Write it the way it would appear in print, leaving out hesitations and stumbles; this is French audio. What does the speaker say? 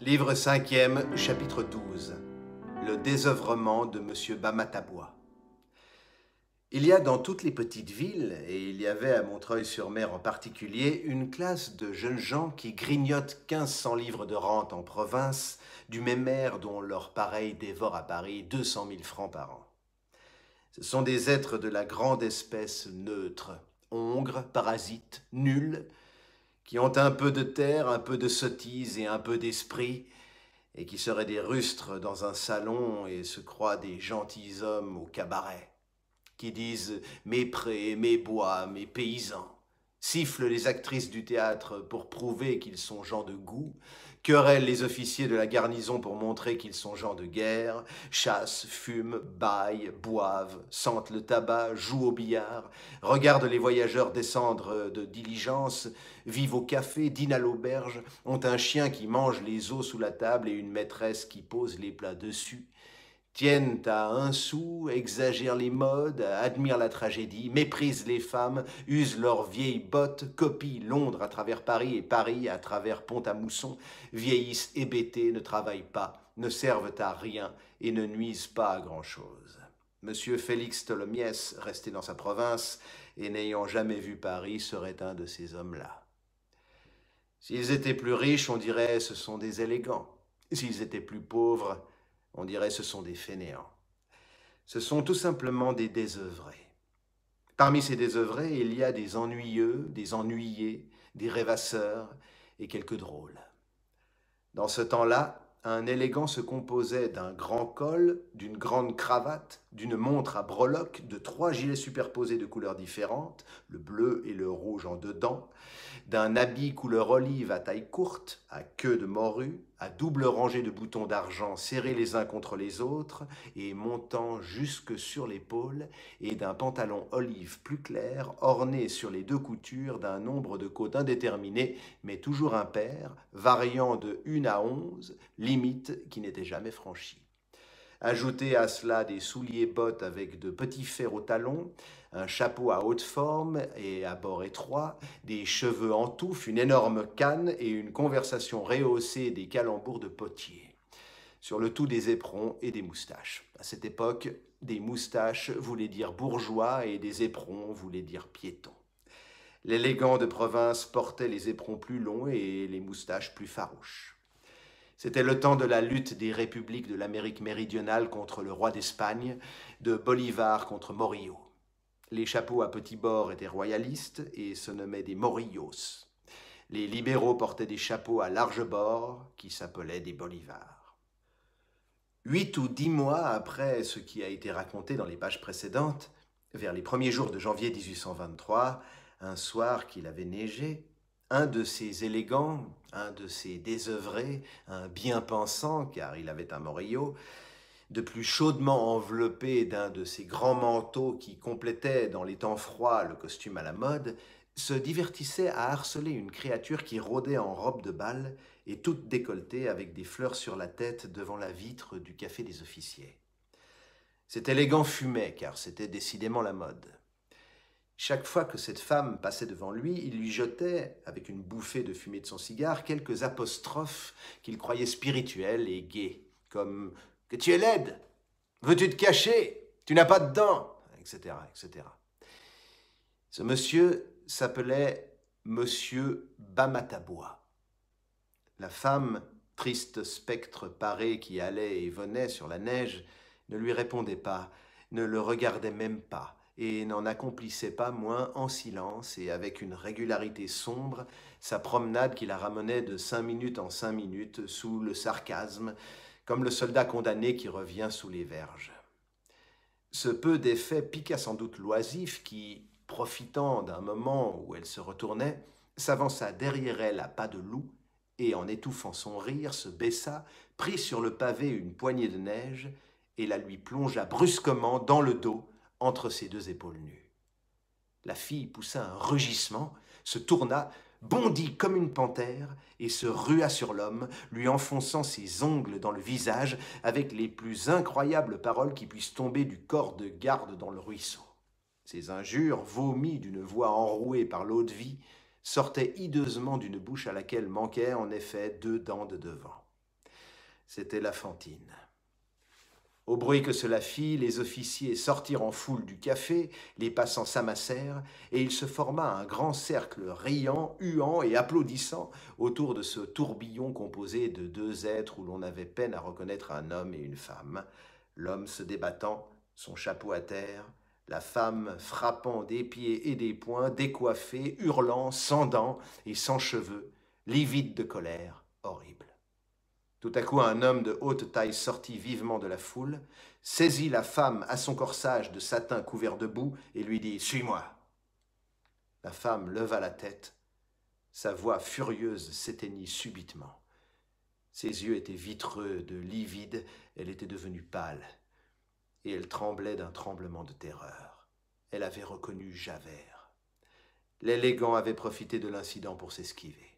Livre 5e, chapitre 12. Le désœuvrement de M. Bamatabois. Il y a dans toutes les petites villes, et il y avait à Montreuil-sur-Mer en particulier, une classe de jeunes gens qui grignotent 1500 livres de rente en province, du même air dont leurs pareils dévorent à Paris 200 000 francs par an. Ce sont des êtres de la grande espèce neutre, hongres, parasites, nuls, qui ont un peu de terre, un peu de sottise et un peu d'esprit, et qui seraient des rustres dans un salon et se croient des gentilshommes au cabaret, qui disent « mes prés, mes bois, mes paysans », sifflent les actrices du théâtre pour prouver qu'ils sont gens de goût, querellent les officiers de la garnison pour montrer qu'ils sont gens de guerre, chassent, fument, baillent, boivent, sentent le tabac, jouent au billard, regardent les voyageurs descendre de diligence, vivent au café, dînent à l'auberge, ont un chien qui mange les os sous la table et une maîtresse qui pose les plats dessus, tiennent à un sou, exagèrent les modes, admirent la tragédie, méprisent les femmes, usent leurs vieilles bottes, copient Londres à travers Paris et Paris à travers Pont-à-Mousson, vieillissent hébétés, ne travaillent pas, ne servent à rien et ne nuisent pas à grand-chose. Monsieur Félix Tholomyès, resté dans sa province et n'ayant jamais vu Paris, serait un de ces hommes-là. S'ils étaient plus riches, on dirait ce sont des élégants. S'ils étaient plus pauvres, on dirait ce sont des fainéants. Ce sont tout simplement des désœuvrés. Parmi ces désœuvrés, il y a des ennuyeux, des ennuyés, des rêvasseurs et quelques drôles. Dans ce temps-là, un élégant se composait d'un grand col, d'une grande cravate, d'une montre à breloques, de 3 gilets superposés de couleurs différentes, le bleu et le rouge en dedans, d'un habit couleur olive à taille courte, à queue de morue, à double rangée de boutons d'argent serrés les uns contre les autres et montant jusque sur l'épaule, et d'un pantalon olive plus clair, orné sur les 2 coutures d'un nombre de côtes indéterminé, mais toujours impair, variant de 1 à 11, limite qui n'était jamais franchie. Ajoutez à cela des souliers-bottes avec de petits fers au talon, un chapeau à haute forme et à bord étroit, des cheveux en touffe, une énorme canne et une conversation rehaussée des calembours de potier. Sur le tout des éperons et des moustaches. À cette époque, des moustaches voulaient dire bourgeois et des éperons voulaient dire piétons. L'élégant de province portait les éperons plus longs et les moustaches plus farouches. C'était le temps de la lutte des républiques de l'Amérique méridionale contre le roi d'Espagne, de Bolivar contre Morillo. Les chapeaux à petits bords étaient royalistes et se nommaient des Morillos. Les libéraux portaient des chapeaux à large bord qui s'appelaient des Bolivars. 8 ou 10 mois après ce qui a été raconté dans les pages précédentes, vers les premiers jours de janvier 1823, un soir qu'il avait neigé, un de ces élégants, un de ces désœuvrés, un bien-pensant, car il avait un Morillo, de plus chaudement enveloppé d'un de ces grands manteaux qui complétaient dans les temps froids le costume à la mode, se divertissait à harceler une créature qui rôdait en robe de bal et toute décolletée avec des fleurs sur la tête devant la vitre du café des officiers. Cet élégant fumait, car c'était décidément la mode. Chaque fois que cette femme passait devant lui, il lui jetait, avec une bouffée de fumée de son cigare, quelques apostrophes qu'il croyait spirituelles et gaies, comme « que tu es laide, veux-tu te cacher, tu n'as pas de dents », etc., etc. Ce monsieur s'appelait Monsieur Bamatabois. La femme, triste spectre paré qui allait et venait sur la neige, ne lui répondait pas, ne le regardait même pas, et n'en accomplissait pas moins en silence et avec une régularité sombre sa promenade qui la ramenait de 5 minutes en 5 minutes sous le sarcasme, comme le soldat condamné qui revient sous les verges. Ce peu d'effet piqua sans doute l'oisif qui, profitant d'un moment où elle se retournait, s'avança derrière elle à pas de loup et, en étouffant son rire, se baissa, prit sur le pavé une poignée de neige et la lui plongea brusquement dans le dos entre ses 2 épaules nues. La fille poussa un rugissement, se tourna, bondit comme une panthère et se rua sur l'homme, lui enfonçant ses ongles dans le visage avec les plus incroyables paroles qui puissent tomber du corps de garde dans le ruisseau. Ces injures, vomies d'une voix enrouée par l'eau-de-vie, sortaient hideusement d'une bouche à laquelle manquaient en effet 2 dents de devant. C'était la Fantine. Au bruit que cela fit, les officiers sortirent en foule du café, les passants s'amassèrent, et il se forma un grand cercle riant, huant et applaudissant autour de ce tourbillon composé de deux êtres où l'on avait peine à reconnaître un homme et une femme, l'homme se débattant, son chapeau à terre, la femme frappant des pieds et des poings, décoiffée, hurlant, sans dents et sans cheveux, livide de colère, horrible. Tout à coup, un homme de haute taille sortit vivement de la foule, saisit la femme à son corsage de satin couvert de boue et lui dit « Suis-moi ». La femme leva la tête, sa voix furieuse s'éteignit subitement. Ses yeux étaient vitreux de livide, elle était devenue pâle, et elle tremblait d'un tremblement de terreur. Elle avait reconnu Javert. L'élégant avait profité de l'incident pour s'esquiver.